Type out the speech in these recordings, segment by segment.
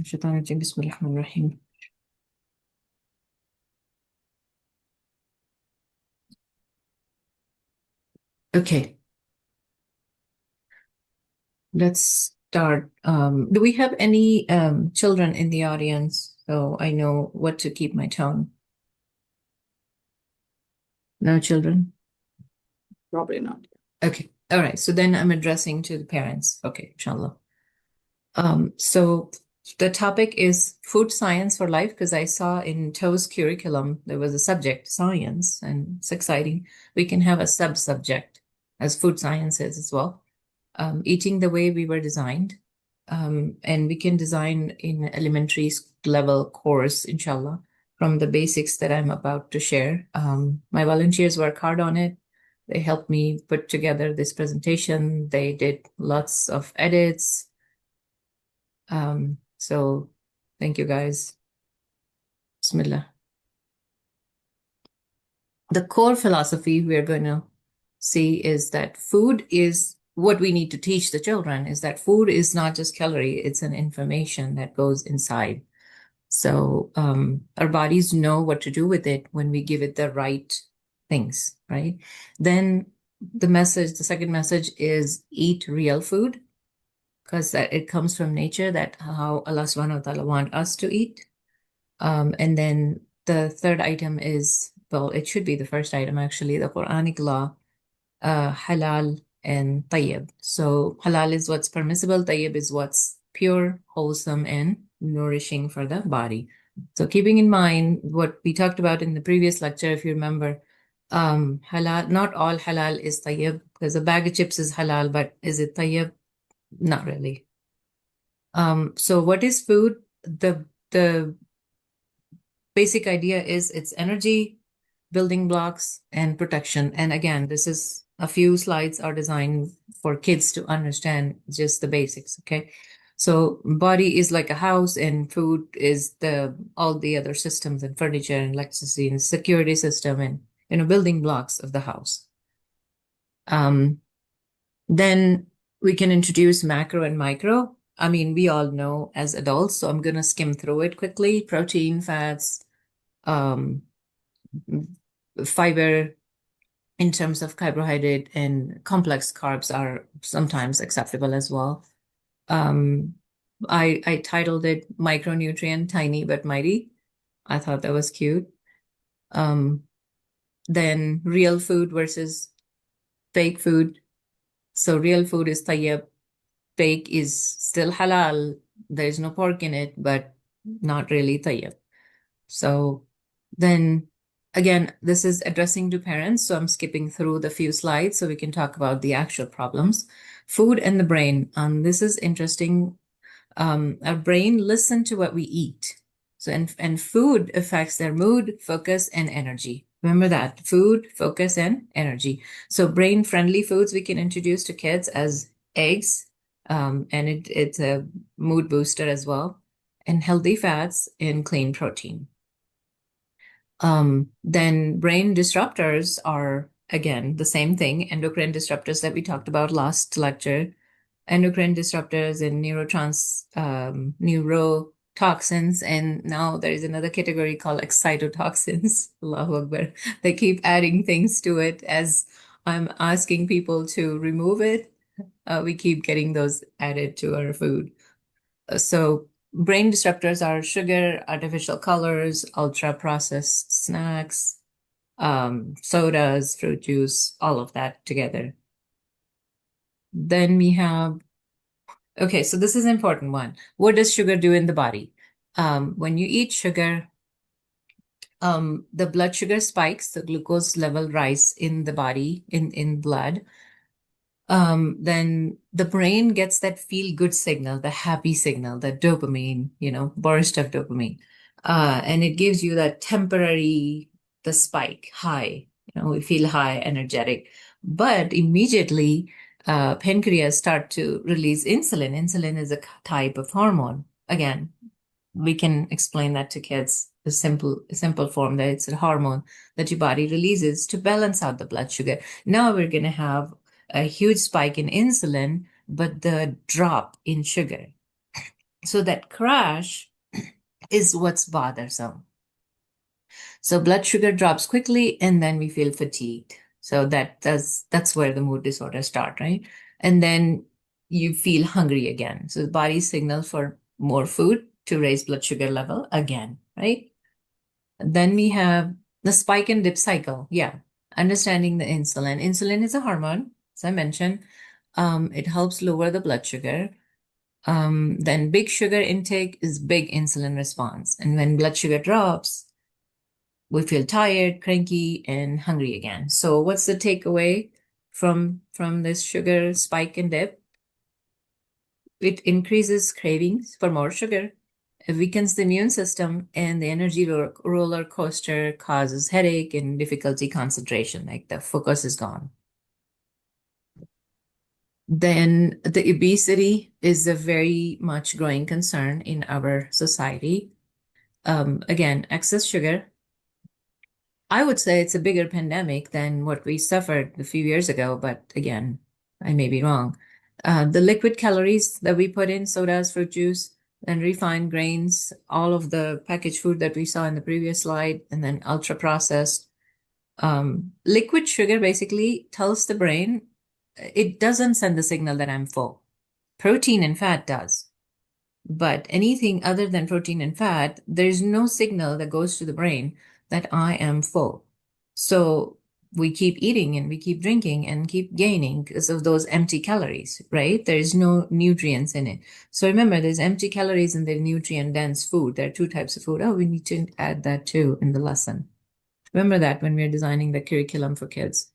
الشيطان الرجيم بسم الله الرحمن الرحيم. Okay, let's start. Do we have any children in the audience? So I know what to keep my tone. No children? Probably not. Okay, all right. So then I'm addressing to the parents. Okay, inshallah. So the topic is food science for life because I saw in TOE's curriculum there was a subject, science, and it's exciting. We can have a sub-subject as food sciences as well. Eating the way we were designed. And we can design in elementary level course, inshallah, from the basics that I'm about to share. My volunteers work hard on it. They helped me put together this presentation. They did lots of edits. So thank you guys. Bismillah. The core philosophy we're going to see is that food is what we need to teach the children is that food is not just calorie, it's an information that goes inside. So our bodies know what to do with it when we give it the right things, right? Then the second message is eat real food because it comes from nature, that how Allah subhanahu wa ta'ala want us to eat. And then the third item is, well, it should be the first item actually, the Quranic law, halal and tayyab. So halal is what's permissible, tayyab is what's pure, wholesome, and nourishing for the body. So keeping in mind what we talked about in the previous lecture, if you remember, halal, not all halal is tayyab, because a bag of chips is halal, but is it tayyab? Not really. So what is food? The basic idea is it's energy, building blocks, and protection. And again, this is a few slides are designed for kids to understand just the basics, okay? So body is like a house and food is all the other systems and furniture and electricity and security system and building blocks of the house. Then we can introduce macro and micro. I mean, we all know as adults, so I'm going to skim through it quickly. Protein, fats, fiber in terms of carbohydrate, and complex carbs are sometimes acceptable as well. I titled it Micronutrient Tiny but Mighty. I thought that was cute. Then real food versus fake food. So real food is tayyab, fake is still halal. There's no pork in it, but not really tayyab. So then again, this is addressing to parents, so I'm skipping through the few slides so we can talk about the actual problems. Food and the brain. This is interesting. Our brain listen to what we eat. So and food affects their mood, focus, and energy. Remember that. Food, focus, and energy. So brain-friendly foods we can introduce to kids as eggs, and it's a mood booster as well, and healthy fats and clean protein. Then brain disruptors are, again, the same thing, endocrine disruptors that we talked about last lecture, endocrine disruptors and neurotoxins, and now there is another category called excitotoxins. Allahu Akbar. They keep adding things to it as I'm asking people to remove it. We keep getting those added to our food. So brain disruptors are sugar, artificial colors, ultra-processed snacks, sodas, fruit juice, all of that together. Then we have, okay, so this is an important one. What does sugar do in the body? When you eat sugar, the blood sugar spikes, the glucose level rise in the body, in blood. Then the brain gets that feel-good signal, the happy signal, the dopamine, burst of dopamine. And it gives you that temporary, the spike, high, we feel high, energetic. But immediately, pancreas start to release insulin. Insulin is a type of hormone. Again, we can explain that to kids, the simple form that it's a hormone that your body releases to balance out the blood sugar. Now we're going to have a huge spike in insulin, but the drop in sugar. So that crash is what's bothersome. So blood sugar drops quickly and then we feel fatigued. So that's where the mood disorders start, right? And then you feel hungry again. So the body signals for more food to raise blood sugar level again, right? Then we have the spike and dip cycle. Yeah. Understanding the insulin. Insulin is a hormone, as I mentioned. It helps lower the blood sugar. Then big sugar intake is big insulin response. And when blood sugar drops, we feel tired, cranky, and hungry again. So what's the takeaway from this sugar spike and dip? It increases cravings for more sugar. It weakens the immune system, and the energy roller coaster causes headache and difficulty concentration, like the focus is gone. Then the obesity is a very much growing concern in our society. Again, excess sugar. I would say it's a bigger pandemic than what we suffered a few years ago, but again, I may be wrong. The liquid calories that we put in sodas, fruit juice, and refined grains, all of the packaged food that we saw in the previous slide, and then ultra processed. Liquid sugar basically tells the brain it doesn't send the signal that I'm full. Protein and fat does. But anything other than protein and fat, there's no signal that goes to the brain that I am full. So we keep eating and we keep drinking and keep gaining because of those empty calories, right? There's no nutrients in it. So remember, there's empty calories in the nutrient dense food. There are two types of food. Oh, we need to add that too in the lesson. Remember that when we're designing the curriculum for kids.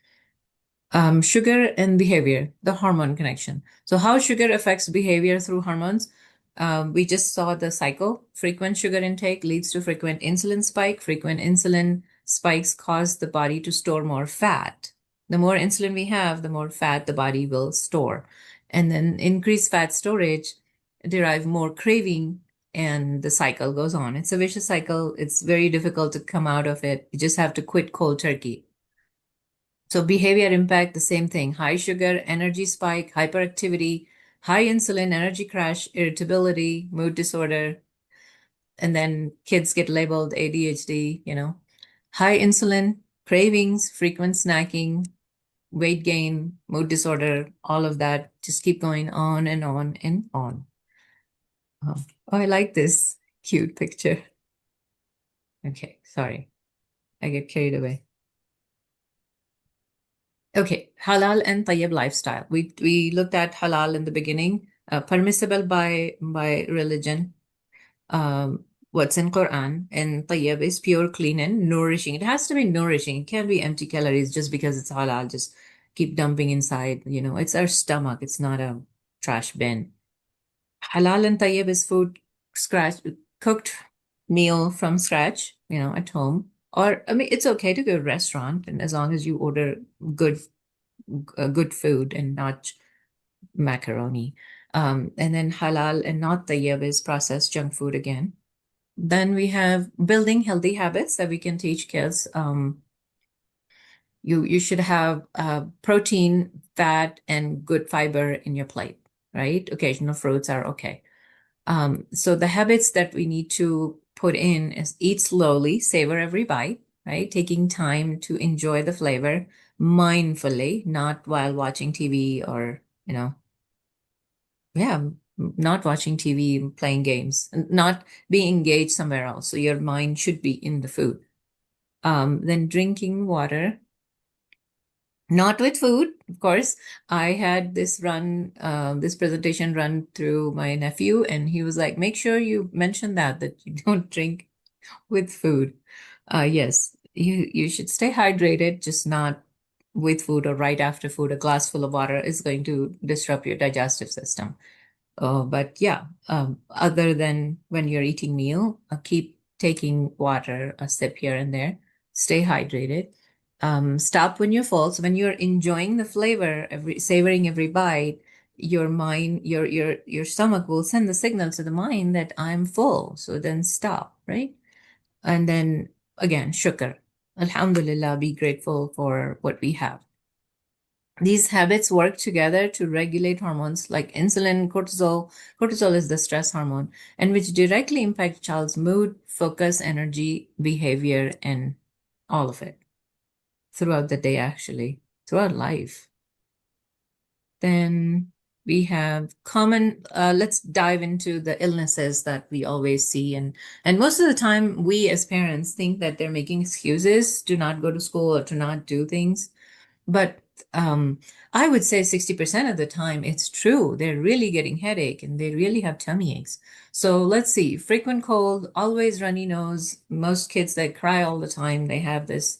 Sugar and behavior, the hormone connection. So how sugar affects behavior through hormones? We just saw the cycle. Frequent sugar intake leads to frequent insulin spike. Frequent insulin spikes cause the body to store more fat. The more insulin we have, the more fat the body will store. And then increased fat storage derive more craving and the cycle goes on. It's a vicious cycle. It's very difficult to come out of it. You just have to quit cold turkey. So behavior impact, the same thing. High sugar, energy spike, hyperactivity, high insulin, energy crash, irritability, mood disorder. And then kids get labeled ADHD. High insulin, cravings, frequent snacking, weight gain, mood disorder, all of that. Just keep going on and on and on. Oh, I like this cute picture. Okay, sorry. I get carried away. Okay, halal and tayyib lifestyle. We looked at halal in the beginning, permissible by religion. What's in Quran, and tayyib is pure, clean, and nourishing. It has to be nourishing. It can't be empty calories just because it's halal. Just keep dumping inside. It's our stomach. It's not a trash bin. Halal and tayyib is food cooked meal from scratch. At home. Or I mean, it's okay to go to a restaurant, and as long as you order good good food and not macaroni. And then halal and not tayyib is processed junk food again. Then we have building healthy habits that we can teach kids. You should have protein, fat, and good fiber in your plate, right? Occasional fruits are okay. So the habits that we need to put in is eat slowly, savor every bite, right? Taking time to enjoy the flavor mindfully, not while watching TV or, yeah, not watching TV, playing games, not being engaged somewhere else. So your mind should be in the food. Then drinking water, not with food, of course. I had this presentation run through my nephew, and he was like, make sure you mention that you don't drink with food. Yes, you should stay hydrated, just not with food or right after food. A glass full of water is going to disrupt your digestive system. But yeah, other than when you're eating meal, keep taking water, a sip here and there. Stay hydrated. Stop when you're full. So when you're enjoying the flavor, savoring every bite, your mind, your stomach will send the signal to the mind that I'm full. So then stop, right? And then again, shukr. Alhamdulillah, be grateful for what we have. These habits work together to regulate hormones like insulin, cortisol. Cortisol is the stress hormone, and which directly impact child's mood, focus, energy, behavior, and all of it throughout the day, actually, throughout life. Then we have let's dive into the illnesses that we always see. And most of the time, we as parents think that they're making excuses to not go to school or to not do things. But I would say 60% of the time it's true. They're really getting headache and they really have tummy aches. So let's see, frequent cold, always runny nose. Most kids that cry all the time, they have this.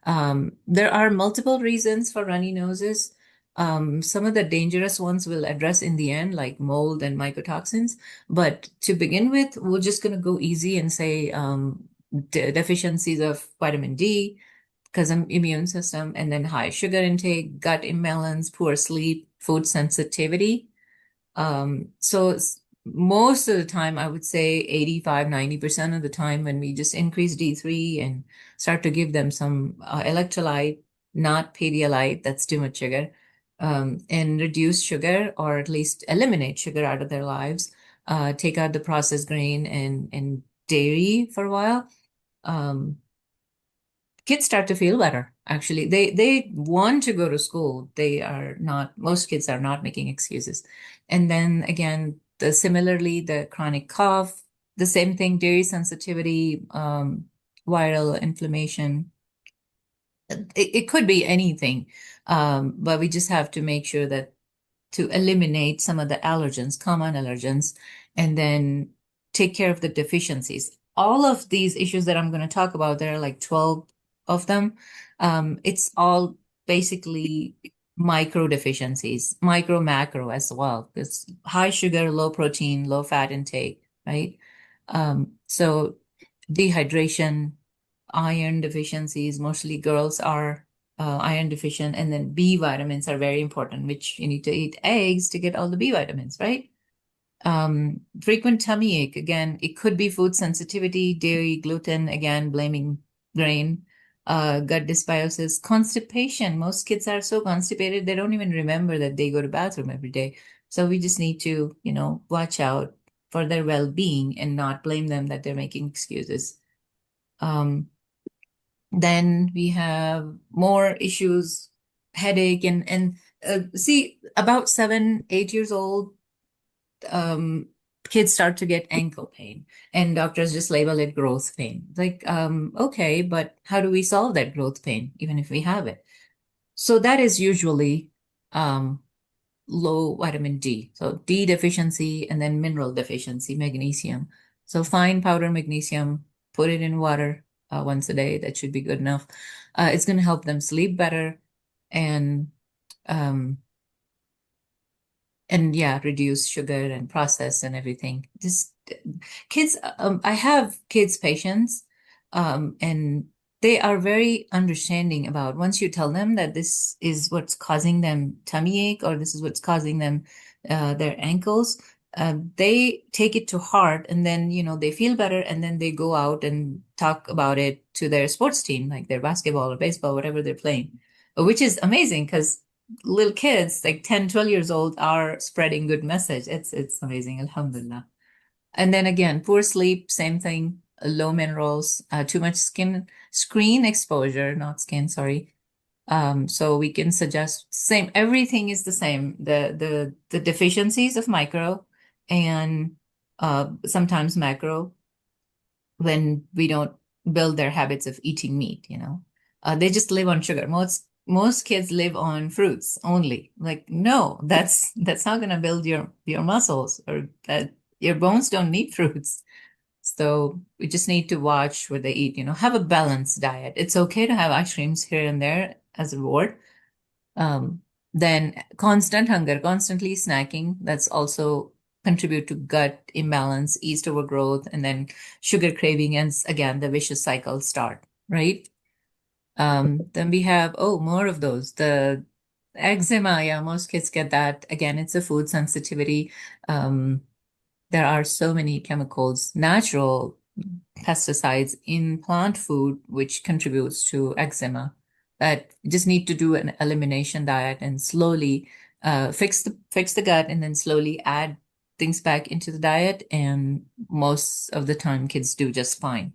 There are multiple reasons for runny noses. Some of the dangerous ones we'll address in the end, like mold and mycotoxins. But to begin with, we're just going to go easy and say deficiencies of vitamin D, because of immune system, and then high sugar intake, gut imbalance, poor sleep, food sensitivity. Most of the time, I would say 85, 90% of the time when we just increase D3 and start to give them some electrolyte, not Pedialyte, that's too much sugar, and reduce sugar or at least eliminate sugar out of their lives, take out the processed grain and dairy for a while. Um, Kids start to feel better. Actually, they want to go to school. They are not, most kids are not making excuses. And then again, similarly, the chronic cough, the same thing, dairy sensitivity, viral inflammation. It could be anything, but we just have to make sure that to eliminate some of the allergens, common allergens, and then take care of the deficiencies. All of these issues that I'm going to talk about, there are like 12 of them. It's all basically micro deficiencies, micro macro as well. It's high sugar, low protein, low fat intake, right? So dehydration, iron deficiencies, mostly girls are iron deficient, and then B vitamins are very important, which you need to eat eggs to get all the B vitamins, right? Frequent tummy ache, again, it could be food sensitivity, dairy, gluten, again, blaming grain, gut dysbiosis, constipation. Most kids are so constipated, they don't even remember that they go to bathroom every day. So we just need to, watch out for their well-being and not blame them that they're making excuses. Um, then we have more issues, headache, and see, about 7, 8 years old, um, kids start to get ankle pain, and doctors just label it growth pain. Like, okay, but how do we solve that growth pain, even if we have it? So that is usually um, low vitamin D. So D deficiency and then mineral deficiency, magnesium. So fine powder magnesium, put it in water once a day. That should be good enough. It's going to help them sleep better and um, yeah, reduce sugar and process and everything. Just kids, I have kids patients, and they are very understanding about once you tell them that this is what's causing them tummy ache or this is what's causing them their ankles, they take it to heart, and then they feel better, and then they go out and talk about it to their sports team, like their basketball or baseball, whatever they're playing, which is amazing because little kids like 10, 12 years old are spreading good message. It's amazing, alhamdulillah. And then again, poor sleep, same thing, low minerals, too much screen exposure, not skin, sorry. So we can suggest same, everything is the same. The deficiencies of micro and sometimes macro when we don't build their habits of eating meat. They just live on sugar. Most kids live on fruits only. Like, no, that's not gonna build your muscles, or that your bones don't need fruits. So we just need to watch what they eat, have a balanced diet. It's okay to have ice creams here and there as a reward. Um, then constant hunger, constantly snacking, that's also contribute to gut imbalance, yeast overgrowth, and then sugar craving, and again, the vicious cycle start, right? Then we have, more of those. The eczema, yeah, most kids get that. Again, it's a food sensitivity. Um, there are so many chemicals, natural pesticides in plant food, which contributes to eczema. that just need to do an elimination diet and slowly fix the gut, and then slowly add things back into the diet. And most of the time, kids do just fine.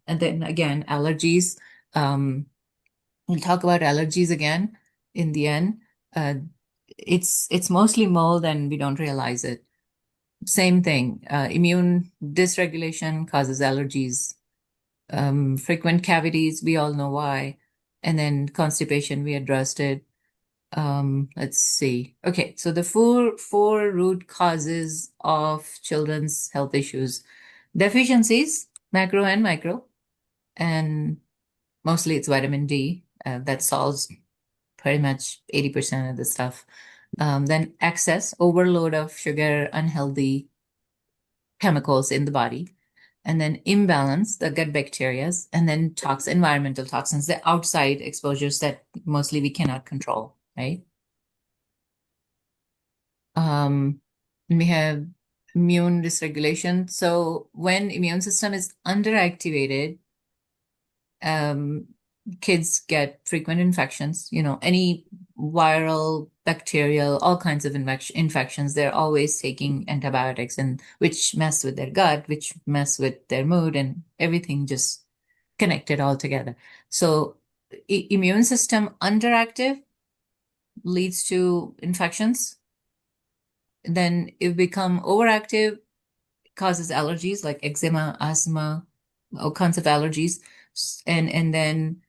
And then again, allergies. We'll talk about allergies again in the end. Uh, it's mostly mold, and we don't realize it. Same thing. Immune dysregulation causes allergies. Frequent cavities, we all know why. And then constipation, we addressed it. Let's see. Okay, so the four root causes of children's health issues: deficiencies, macro and micro, and mostly it's vitamin D. That solves pretty much 80% of the stuff. Then excess, overload of sugar, unhealthy chemicals in the body, and then imbalance, the gut bacterias, and then environmental toxins, the outside exposures that mostly we cannot control, right? We have immune dysregulation. So when immune system is underactivated, um, kids get frequent infections, any viral, bacterial, all kinds of infections. They're always taking antibiotics, and which mess with their gut, which mess with their mood, and everything just connected all together. So immune system underactive leads to infections. Then it become overactive, causes allergies like eczema, asthma, all kinds of allergies. And then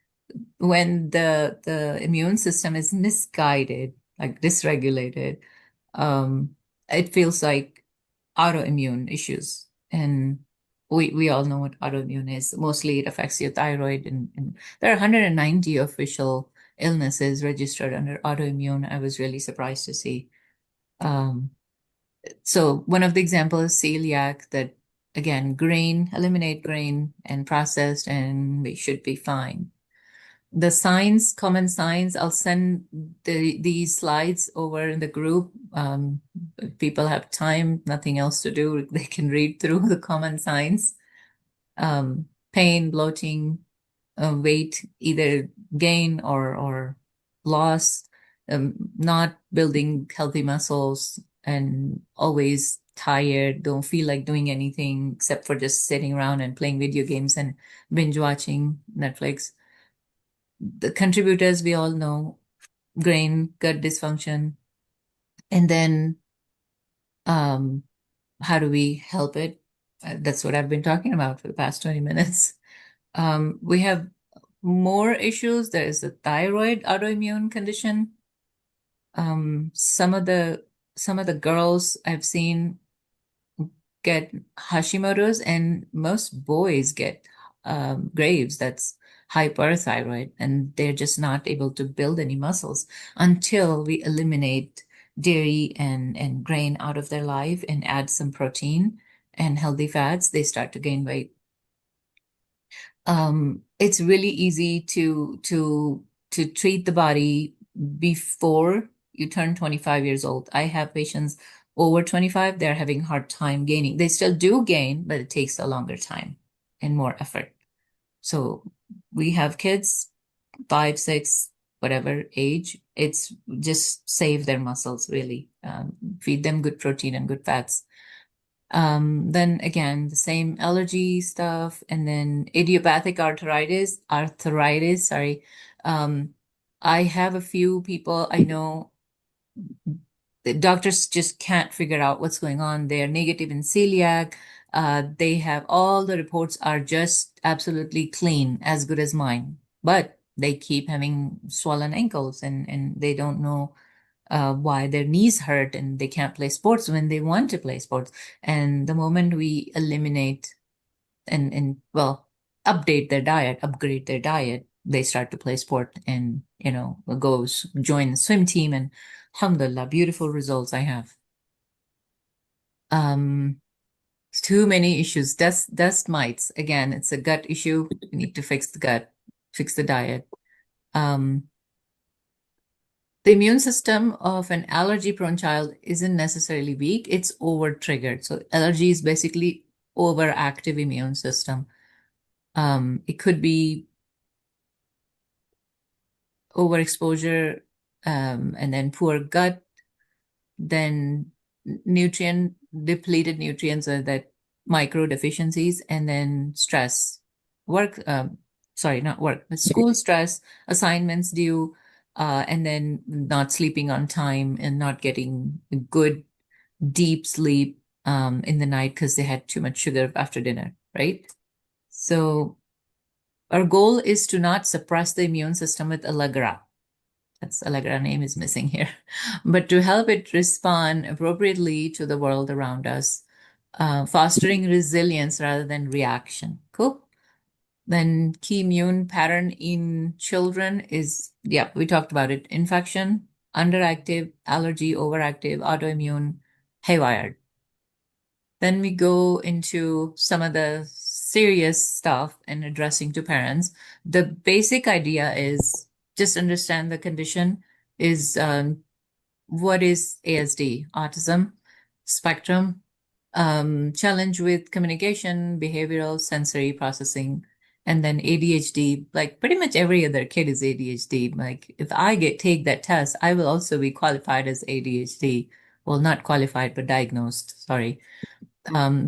when the immune system is misguided, like dysregulated, um, it feels like autoimmune issues. And we all know what autoimmune is. Mostly it affects your thyroid, and there are 190 official illnesses registered under autoimmune. I was really surprised to see. Um, so one of the examples is celiac, that again, eliminate grain and processed, and we should be fine. The signs, common signs, I'll send these slides over in the group. If people have time, nothing else to do, they can read through the common signs. Pain, bloating, weight, either gain or loss, not building healthy muscles, and always tired, don't feel like doing anything except for just sitting around and playing video games and binge watching Netflix. The contributors we all know: grain, gut dysfunction, and then um, how do we help it? That's what I've been talking about for the past 20 minutes. We have more issues. There is a thyroid autoimmune condition. Some of the girls I've seen get Hashimoto's, and most boys get Graves. That's hyperthyroid, and they're just not able to build any muscles until we eliminate dairy and grain out of their life and add some protein and healthy fats. They start to gain weight. It's really easy to treat the body before you turn 25 years old. I have patients over 25, they're having a hard time gaining. They still do gain, but it takes a longer time and more effort. So we have kids, 5, 6, whatever age, it's just save their muscles, really. Feed them good protein and good fats. Then again, the same allergy stuff, and then idiopathic arthritis, sorry. I have a few people I know, the doctors just can't figure out what's going on. They're negative in celiac. They have all the reports are just absolutely clean, as good as mine, but they keep having swollen ankles, and they don't know why their knees hurt, and they can't play sports when they want to play sports. And the moment we eliminate and well, upgrade their diet, they start to play sport, and join the swim team, and alhamdulillah, beautiful results I have. Um, too many issues. Dust mites. Again, it's a gut issue. We need to fix the gut, fix the diet. The immune system of an allergy-prone child isn't necessarily weak, it's over-triggered. So allergy is basically overactive immune system. It could be overexposure, and then poor gut, then nutrient depleted nutrients are that micro deficiencies, and then stress, work, sorry, not work, but school stress, assignments due, and then not sleeping on time and not getting good deep sleep in the night because they had too much sugar after dinner, right? So our goal is to not suppress the immune system with Allegra. That's Allegra name is missing here, but to help it respond appropriately to the world around us, fostering resilience rather than reaction. Cool. Then key immune pattern in children is, yeah, we talked about it. Infection, underactive, allergy, overactive, autoimmune, haywired. Then we go into some of the serious stuff and addressing to parents. The basic idea is just understand the condition is what is ASD, autism spectrum, challenge with communication, behavioral, sensory processing, and then ADHD. Like pretty much every other kid is ADHD. Like if I take that test, I will also be qualified as ADHD. Well, not qualified, but diagnosed. Sorry.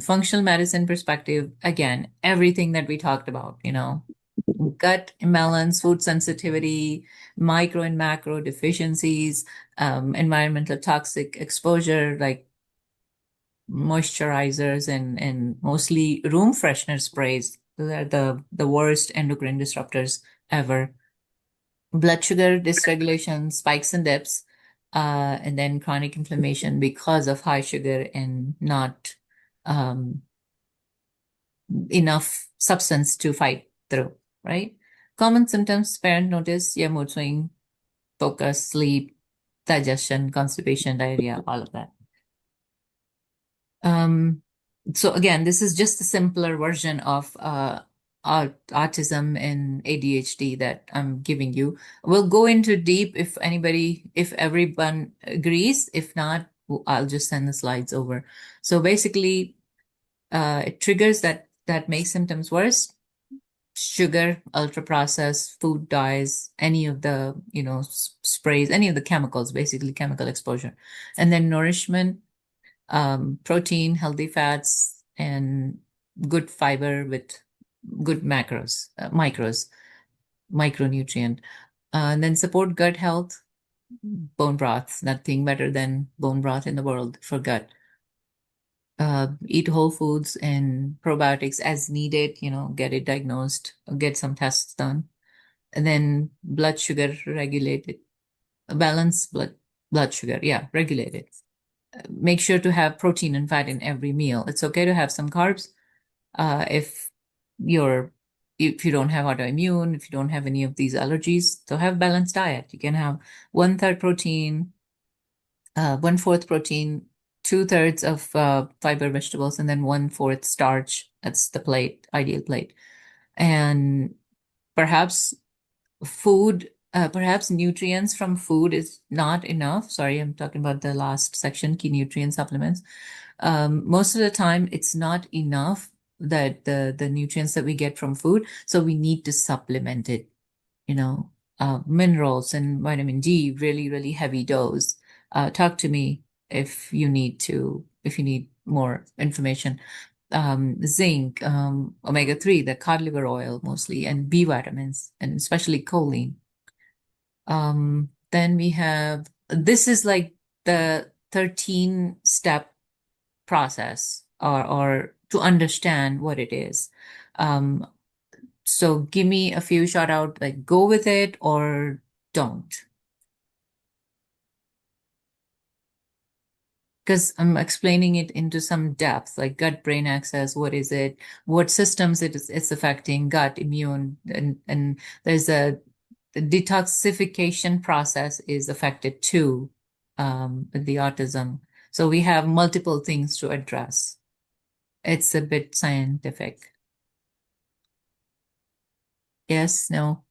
Functional medicine perspective, again, everything that we talked about, gut imbalance, food sensitivity, micro and macro deficiencies, environmental toxic exposure, like moisturizers and mostly room freshener sprays. Those are the worst endocrine disruptors ever. Blood sugar dysregulation, spikes and dips, and then chronic inflammation because of high sugar and not um, enough substance to fight through, right? Common symptoms, parent notice, yeah, mood swing, focus, sleep, digestion, constipation, diarrhea, all of that. Um, so again, this is just a simpler version of autism and ADHD that I'm giving you. We'll go into deep if everyone agrees. If not, I'll just send the slides over. So basically, it triggers that make symptoms worse. Sugar, ultra processed food dyes, any of the sprays, any of the chemicals, basically chemical exposure, and then nourishment, protein, healthy fats, and good fiber with good macros, micronutrient. And then support gut health, bone broth, nothing better than bone broth in the world for gut. Eat whole foods and probiotics as needed, get it diagnosed, get some tests done. And then blood sugar regulated, balance blood sugar, yeah, regulated. Make sure to have protein and fat in every meal. It's okay to have some carbs if if you don't have autoimmune, if you don't have any of these allergies, so have balanced diet. You can have 1/3 protein, 1/4 protein, 2/3 of fiber vegetables, and then 1/4 starch. That's the ideal plate. And perhaps perhaps nutrients from food is not enough. Sorry, I'm talking about the last section, key nutrient supplements. Most of the time, it's not enough that the nutrients that we get from food, so we need to supplement it. Minerals and vitamin D, really, really heavy dose. Talk to me if you need more information. Zinc, omega-3, the cod liver oil mostly, and B vitamins, and especially choline. Then we have, this is like the 13-step process or to understand what it is. So give me a few shout out, like go with it or don't. Because I'm explaining it into some depth, like gut-brain axis, what is it? What systems it's affecting, gut, immune, and there's the detoxification process is affected too with the autism. So we have multiple things to address. It's a bit scientific. Yes, no?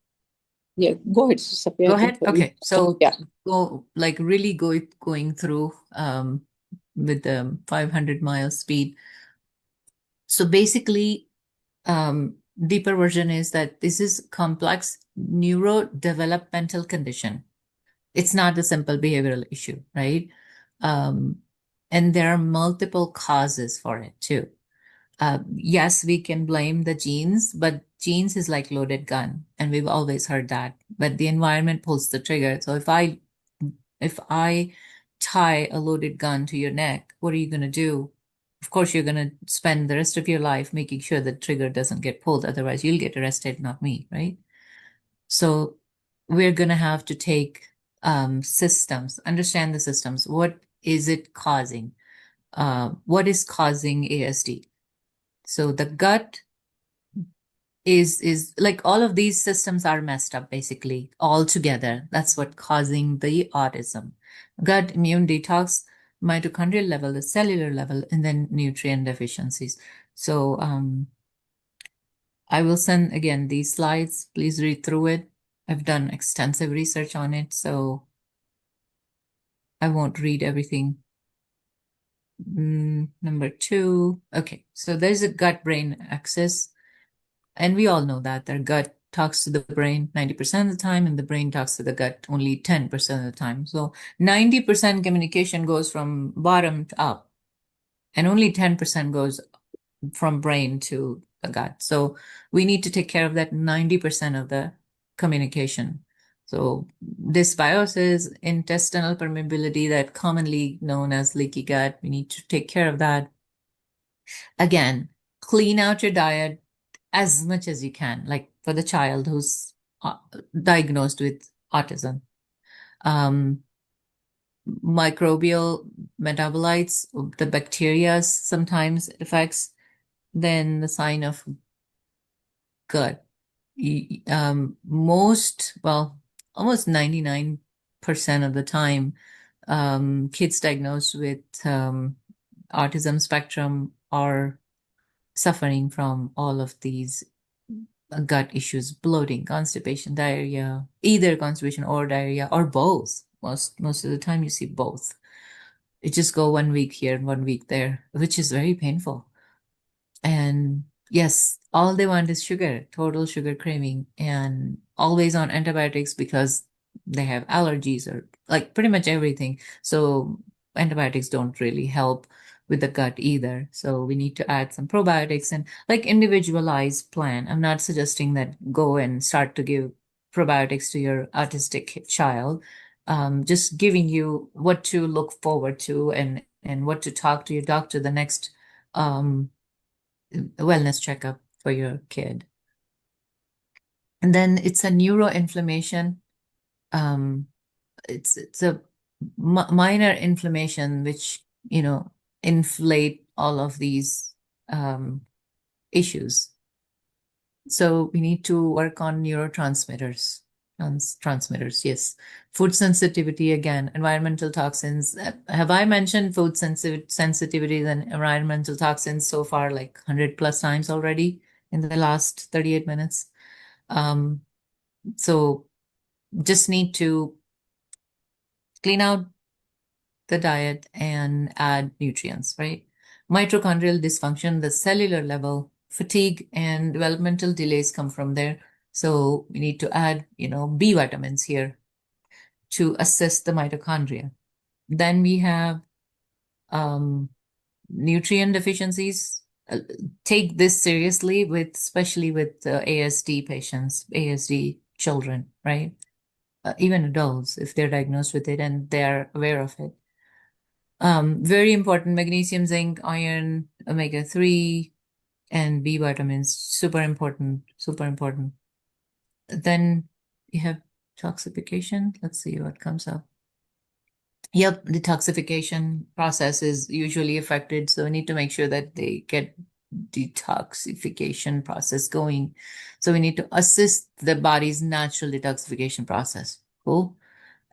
Yeah, go ahead, Safiya. Go ahead. Okay. So yeah. go like really going through with the 500-mile speed. So basically, deeper version is that this is complex neurodevelopmental condition. It's not a simple behavioral issue, right? Um, and there are multiple causes for it too. Yes, we can blame the genes, but genes is like loaded gun, and we've always heard that. But the environment pulls the trigger. So if I tie a loaded gun to your neck, what are you going to do? Of course, you're going to spend the rest of your life making sure the trigger doesn't get pulled. Otherwise, you'll get arrested, not me, right? So we're going to have to take systems, understand the systems. What is it causing? What is causing ASD? So the gut is like all of these systems are messed up basically all together. That's what causing the autism. Gut, immune detox, mitochondrial level, the cellular level, and then nutrient deficiencies. So I will send again these slides. Please read through it. I've done extensive research on it, so I won't read everything. Number 2. Okay, so there's a gut-brain axis. And we all know that their gut talks to the brain 90% of the time, and the brain talks to the gut only 10% of the time. So 90% communication goes from bottom to up, and only 10% goes from brain to the gut. So we need to take care of that 90% of the communication. So dysbiosis, intestinal permeability, that commonly known as leaky gut, we need to take care of that. Again, clean out your diet as much as you can, like for the child who's diagnosed with autism. Microbial metabolites, the bacteria sometimes affects, then the sign of gut. Almost 99% of the time, kids diagnosed with autism spectrum are suffering from all of these gut issues, bloating, constipation, diarrhea, either constipation or diarrhea or both. Most of the time you see both. It just go 1 week here and 1 week there, which is very painful. And yes, all they want is sugar, total sugar craving, and always on antibiotics because they have allergies or like pretty much everything. So antibiotics don't really help with the gut either. So we need to add some probiotics and like individualized plan. I'm not suggesting that go and start to give probiotics to your autistic child. Just giving you what to look forward to and what to talk to your doctor the next wellness checkup for your kid. And then it's a neuroinflammation. Um, it's a minor inflammation which inflate all of these issues. So we need to work on neurotransmitters. Transmitters, yes. Food sensitivity again, environmental toxins. Have I mentioned food sensitivities and environmental toxins so far like 100 plus times already in the last 38 minutes? So just need to clean out the diet and add nutrients, right? Mitochondrial dysfunction, the cellular level, fatigue, and developmental delays come from there. So we need to add, B vitamins here to assist the mitochondria. Then we have nutrient deficiencies. Take this seriously especially with ASD patients, ASD children, right? Even adults, if they're diagnosed with it and they're aware of it. Very important, magnesium, zinc, iron, omega-3, and B vitamins, super important, super important. Then you have detoxification. Let's see what comes up. Yep, detoxification process is usually affected, so we need to make sure that they get detoxification process going. So we need to assist the body's natural detoxification process. Cool.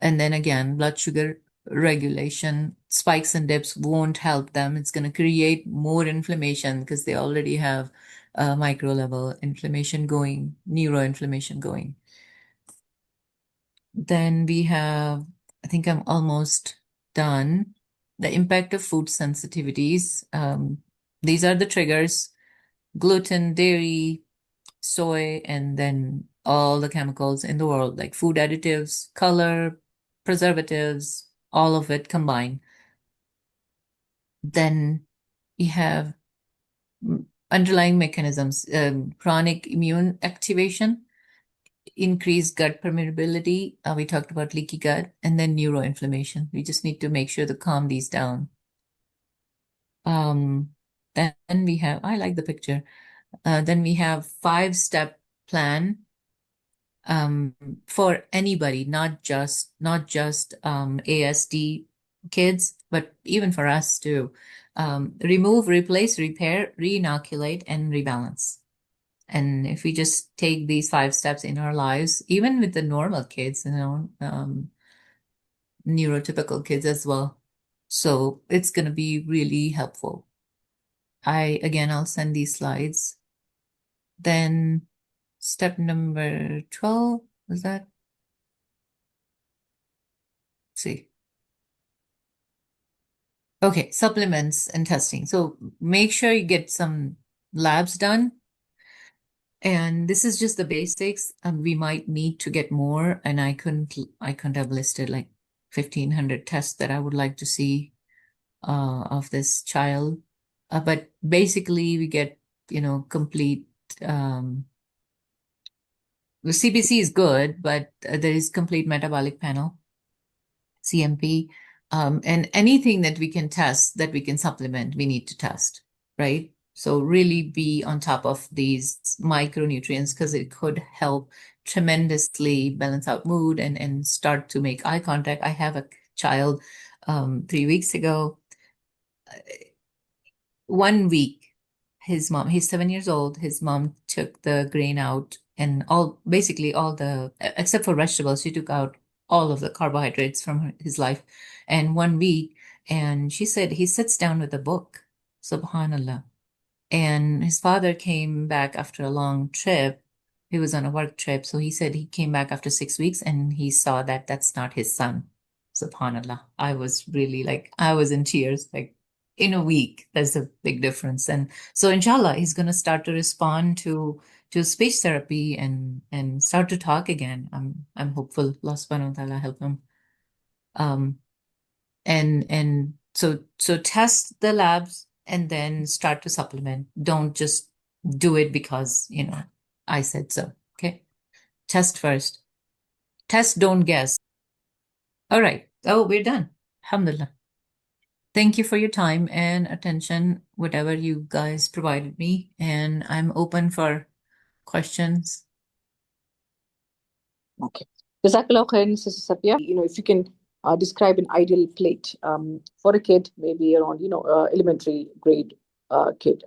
And then again, blood sugar regulation, spikes and dips won't help them. It's going to create more inflammation because they already have micro level inflammation going, neuroinflammation going. Then we have, I think I'm almost done. The impact of food sensitivities. These are the triggers: gluten, dairy, soy, and then all the chemicals in the world, like food additives, color, preservatives, all of it combined. Then you have underlying mechanisms, chronic immune activation, increased gut permeability. We talked about leaky gut, and then neuroinflammation. We just need to make sure to calm these down. Um, then we have, I like the picture. Then we have 5-step plan for anybody, not just ASD kids, but even for us too. Remove, replace, repair, re-inoculate, and rebalance. And if we just take these 5 steps in our lives, even with the normal kids, neurotypical kids as well. So it's going to be really helpful. I'll send these slides. Then step number 12, was that? Let's see. Okay, supplements and testing. So make sure you get some labs done. And this is just the basics. We might need to get more, and I couldn't have listed like 1,500 tests that I would like to see of this child. But basically, we get, complete. The CBC is good, but there is complete metabolic panel, CMP, and anything that we can test that we can supplement, we need to test, right? So really be on top of these micronutrients because it could help tremendously balance out mood and start to make eye contact. I have a child 3 weeks ago. 1 week, he's 7 years old. His mom took the grain out and basically all except for vegetables, she took out all of the carbohydrates from his life. And 1 week, and she said he sits down with a book, subhanallah. And his father came back after a long trip. He was on a work trip. So he said he came back after 6 weeks and he saw that that's not his son. SubhanAllah. I was really like, I was in tears. Like in a week, there's a big difference. And so inshallah, he's going to start to respond to speech therapy and start to talk again. I'm hopeful Allah subhanahu wa ta'ala help him. And so test the labs and then start to supplement. Don't just do it because, I said so. Okay. Test first. Test, don't guess. All right. Oh, we're done. Alhamdulillah. Thank you for your time and attention, whatever you guys provided me. And I'm open for questions. Okay. Jazakallah khairan, Sister Safiya. If you can describe an ideal plate for a kid, maybe around, elementary grade kid.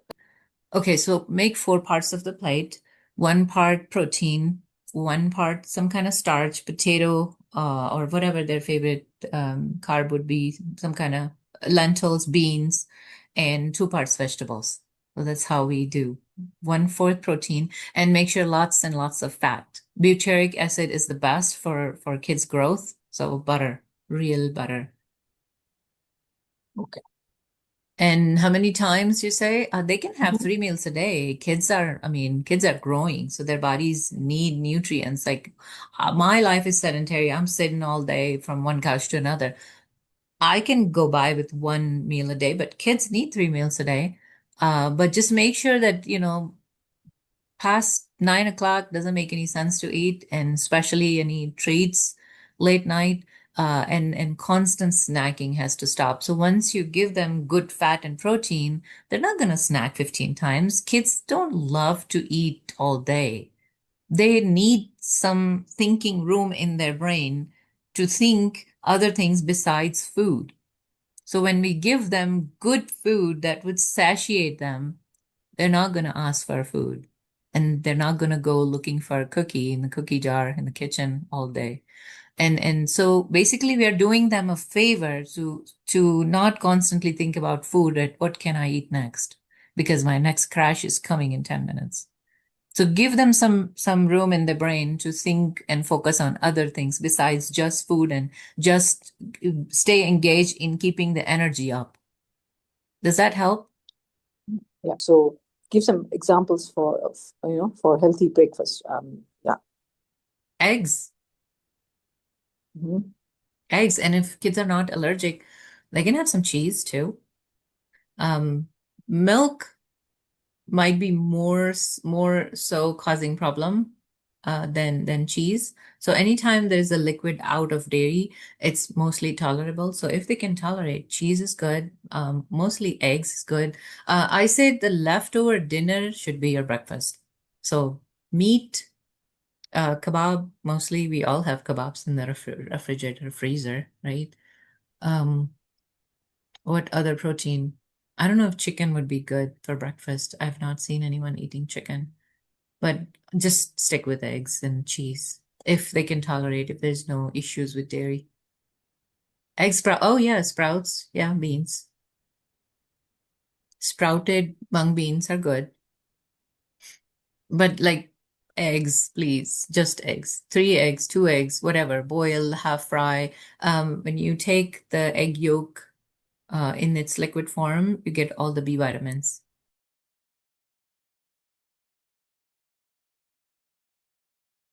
Okay, so make 4 parts of the plate. 1 part protein, 1 part some kind of starch, potato, or whatever their favorite carb would be, some kind of lentils, beans, and 2 parts vegetables. So that's how we do. 1/4 protein, and make sure lots and lots of fat. Butyric acid is the best for kids' growth. So butter, real butter. Okay. And how many times you say? They can have 3 meals a day. Kids are growing, so their bodies need nutrients. Like my life is sedentary. I'm sitting all day from one couch to another. I can go by with 1 meal a day, but kids need 3 meals a day. But just make sure that, past 9 o'clock doesn't make any sense to eat, and especially any treats late night. And constant snacking has to stop. So once you give them good fat and protein, they're not going to snack 15 times. Kids don't love to eat all day. They need some thinking room in their brain to think other things besides food. So when we give them good food that would satiate them, they're not going to ask for food. And they're not going to go looking for a cookie in the cookie jar in the kitchen all day. And so basically we are doing them a favor to not constantly think about food at what can I eat next, because my next crash is coming in 10 minutes. So give them some room in the brain to think and focus on other things besides just food, and just stay engaged in keeping the energy up. Does that help? Yeah. So give some examples for healthy breakfast. Yeah. Eggs. Mhm. Eggs. And if kids are not allergic, they can have some cheese too. Milk might be more so causing problem than cheese. So anytime there's a liquid out of dairy, it's mostly tolerable. So if they can tolerate, cheese is good. Mostly eggs is good. I say the leftover dinner should be your breakfast. So meat, kebab, mostly we all have kebabs in the refrigerator, freezer, right? Um, what other protein? I don't know if chicken would be good for breakfast. I've not seen anyone eating chicken, but just stick with eggs and cheese if they can tolerate, if there's no issues with dairy. Egg sprout. Oh yeah, sprouts. Yeah, beans. Sprouted mung beans are good, but like eggs, please, just eggs. 3 eggs, 2 eggs, whatever. Boil, half fry. When you take the egg yolk in its liquid form, you get all the B vitamins.